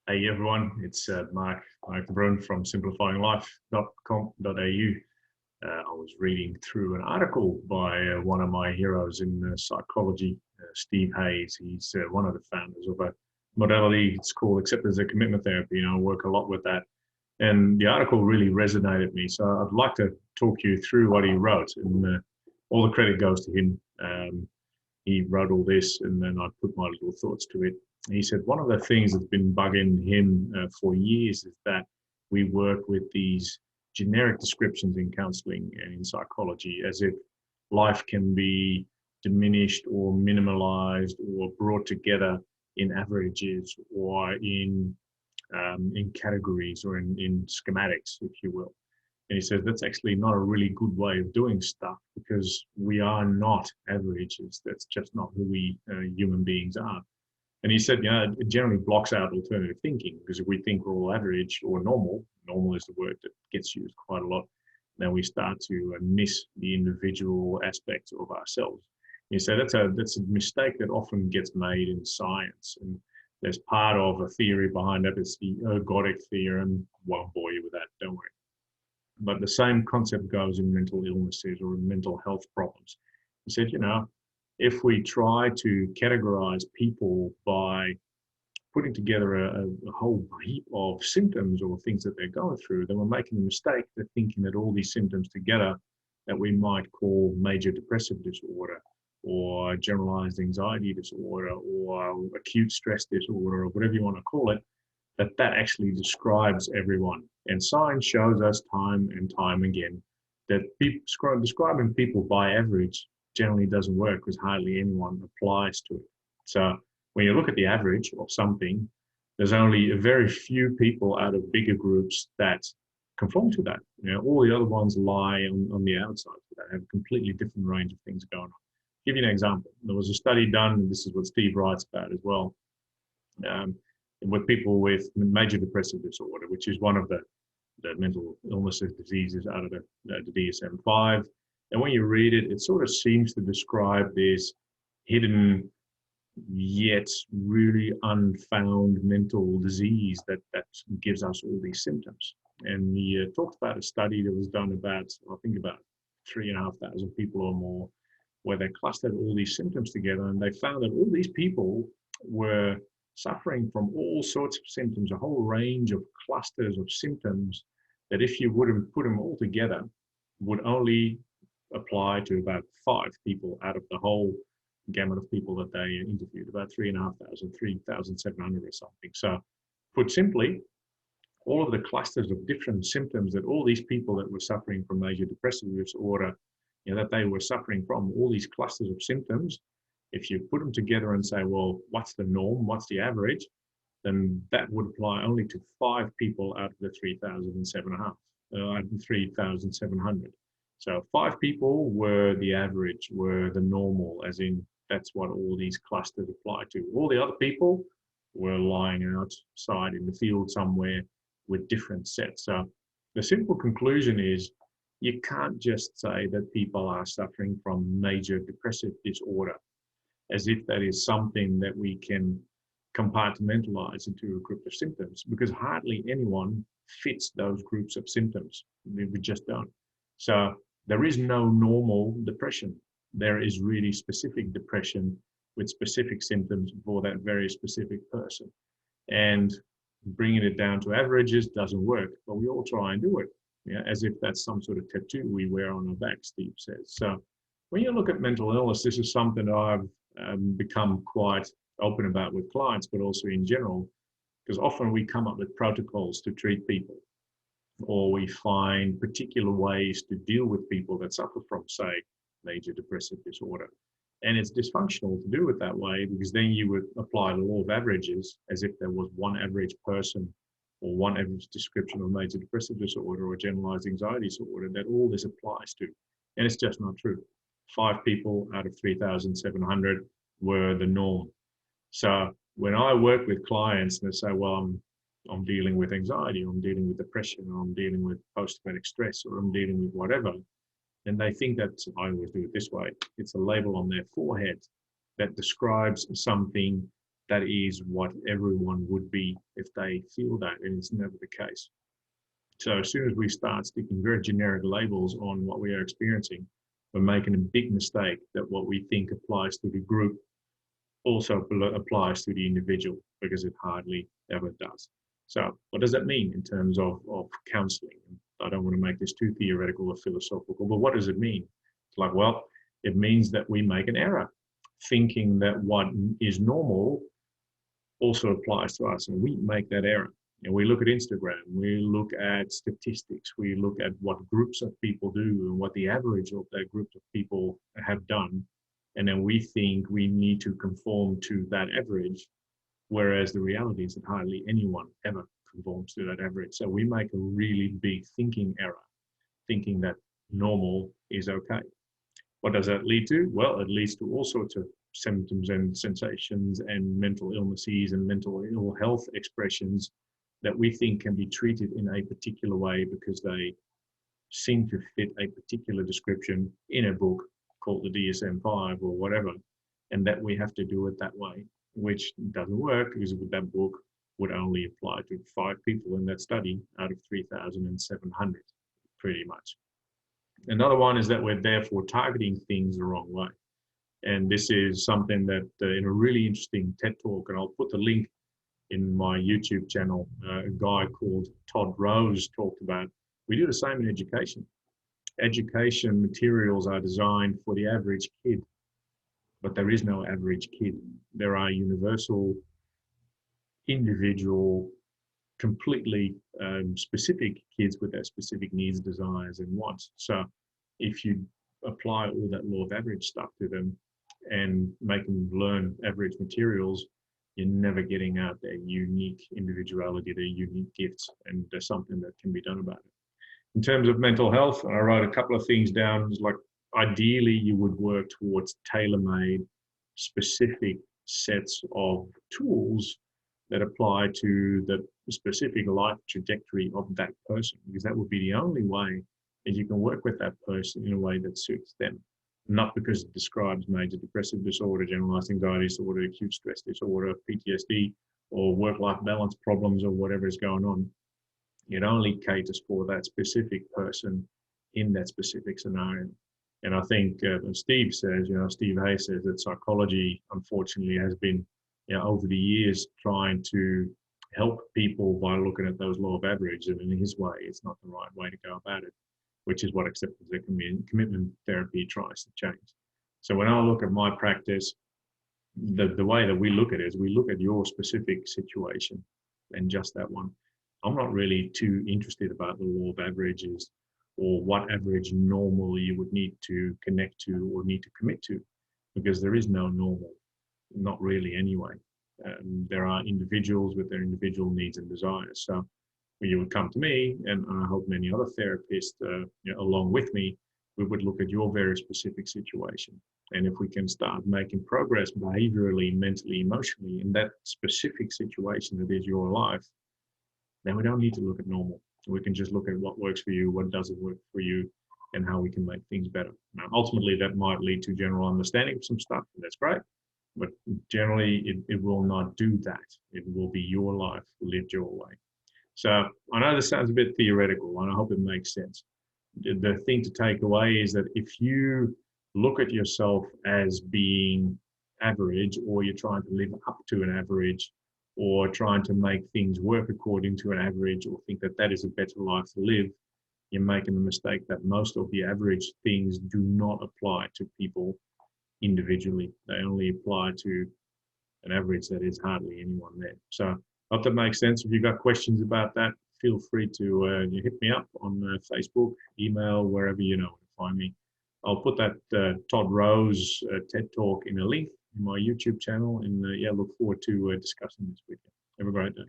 Hey everyone, it's Marc Bruin from simplifyinglife.com.au. I was reading through an article by one of my heroes in psychology, Steve Hayes. He's one of the founders of a modality. It's called acceptance and commitment therapy. I work a lot with that. And the article really resonated with me. So I'd like to talk you through what he wrote. And all the credit goes to him. He wrote all this, and then I put my little thoughts to it. He said one of the things that's been bugging him for years is that we work with these generic descriptions in counseling and in psychology as if life can be diminished or minimalized or brought together in averages or in categories or in schematics, if you will. And he says that's actually not a really good way of doing stuff because we are not averages. That's just not who we human beings are. And he said, it generally blocks out alternative thinking because if we think we're all average or normal is the word that gets used quite a lot, then we start to miss the individual aspects of ourselves. He said that's a mistake that often gets made in science. And there's part of a theory behind that. It's the ergodic theorem. Won't bore you with that, don't worry. But the same concept goes in mental illnesses or in mental health problems. He said, if we try to categorize people by putting together a whole heap of symptoms or things that they're going through, then we're making the mistake of thinking that all these symptoms together that we might call major depressive disorder or generalized anxiety disorder or acute stress disorder or whatever you want to call it, that actually describes everyone. And science shows us time and time again that describing people by average generally doesn't work because hardly anyone applies to it. So when you look at the average of something, there's only a very few people out of bigger groups that conform to that. All the other ones lie on the outside. They have a completely different range of things going on. I'll give you an example. There was a study done, and this is what Steve writes about as well, with people with major depressive disorder, which is one of the mental illnesses, diseases out of the DSM-5. And when you read it, it sort of seems to describe this hidden yet really unfound mental disease that gives us all these symptoms. And he talked about a study that was done about 3,500 people or more, where they clustered all these symptoms together, and they found that all these people were suffering from all sorts of symptoms, a whole range of clusters of symptoms that if you would have put them all together would only apply to about 5 people out of the whole gamut of people that they interviewed, about 3,500, 3,700 or something. So put simply, all of the clusters of different symptoms that all these people that were suffering from major depressive disorder, that they were suffering from, all these clusters of symptoms, if you put them together and say, well, what's the norm, what's the average, then that would apply only to 5 people out of the 3,700. So 5 people were the average, were the normal, as in that's what all these clusters apply to. All the other people were lying outside in the field somewhere with different sets. So the simple conclusion is you can't just say that people are suffering from major depressive disorder as if that is something that we can compartmentalize into a group of symptoms, because hardly anyone fits those groups of symptoms. We just don't. So there is no normal depression. There is really specific depression with specific symptoms for that very specific person. And bringing it down to averages doesn't work, but we all try and do it, as if that's some sort of tattoo we wear on our back, Steve says. So when you look at mental illness, this is something I've become quite open about with clients, but also in general, because often we come up with protocols to treat people, or we find particular ways to deal with people that suffer from, say, major depressive disorder. And it's dysfunctional to do it that way, because then you would apply the law of averages as if there was one average person or one average description of major depressive disorder or generalized anxiety disorder that all this applies to. And it's just not true. 5 people out of 3,700 were the norm. So when I work with clients and they say, well, I'm dealing with anxiety, or I'm dealing with depression, or I'm dealing with post-traumatic stress, or I'm dealing with whatever, and they think that, I always do it this way, it's a label on their forehead that describes something that is what everyone would be if they feel that, and it's never the case. So as soon as we start sticking very generic labels on what we are experiencing, we're making a big mistake that what we think applies to the group also applies to the individual, because it hardly ever does. So what does that mean in terms of counseling? I don't want to make this too theoretical or philosophical, but what does it mean? It's like, well, it means that we make an error, thinking that what is normal also applies to us, and we make that error. And we look at Instagram, we look at statistics, we look at what groups of people do and what the average of that group of people have done. And then we think we need to conform to that average, whereas the reality is that hardly anyone ever conforms to that average. So we make a really big thinking error, thinking that normal is okay. What does that lead to? Well, it leads to all sorts of symptoms and sensations and mental illnesses and mental ill health expressions that we think can be treated in a particular way because they seem to fit a particular description in a book called the DSM-5 or whatever, and that we have to do it that way, which doesn't work because that book would only apply to 5 people in that study out of 3,700, pretty much. Another one is that we're therefore targeting things the wrong way. And this is something that in a really interesting TED Talk, and I'll put the link in my YouTube channel, a guy called Todd Rose talked about. We do the same in education. Education materials are designed for the average kid, but there is no average kid. There are universal, individual, completely specific kids with their specific needs, desires, and wants. So if you apply all that law of average stuff to them and make them learn average materials, you're never getting out their unique individuality, their unique gifts, and there's something that can be done about it. In terms of mental health, I wrote a couple of things down. It's like, ideally, you would work towards tailor-made, specific sets of tools that apply to the specific life trajectory of that person, because that would be the only way that you can work with that person in a way that suits them. Not because it describes major depressive disorder, generalized anxiety disorder, acute stress disorder, PTSD, or work-life balance problems, or whatever is going on. It only caters for that specific person in that specific scenario. And I think Steve says, Steve Hayes says that psychology, unfortunately, has been, over the years trying to help people by looking at those law of average, and in his way, it's not the right way to go about it, which is what acceptance and commitment therapy tries to change. So when I look at my practice, the way that we look at it is we look at your specific situation and just that one. I'm not really too interested about the law of averages or what average normal you would need to connect to or need to commit to, because there is no normal, not really anyway. There are individuals with their individual needs and desires. So you would come to me, and I hope many other therapists along with me, we would look at your very specific situation. And if we can start making progress behaviorally, mentally, emotionally in that specific situation that is your life, then we don't need to look at normal. We can just look at what works for you, what doesn't work for you, and how we can make things better. Now, ultimately, that might lead to general understanding of some stuff, and that's great. But generally, it will not do that. It will be your life lived your way. So I know this sounds a bit theoretical, and I hope it makes sense. The thing to take away is that if you look at yourself as being average, or you're trying to live up to an average, or trying to make things work according to an average, or think that that is a better life to live, you're making the mistake that most of the average things do not apply to people individually. They only apply to an average that is hardly anyone there. So I hope that makes sense. If you've got questions about that, feel free to hit me up on Facebook, email, wherever you know to find me. I'll put that Todd Rose TED Talk in a link in my YouTube channel, and look forward to discussing this with you. Have a great day.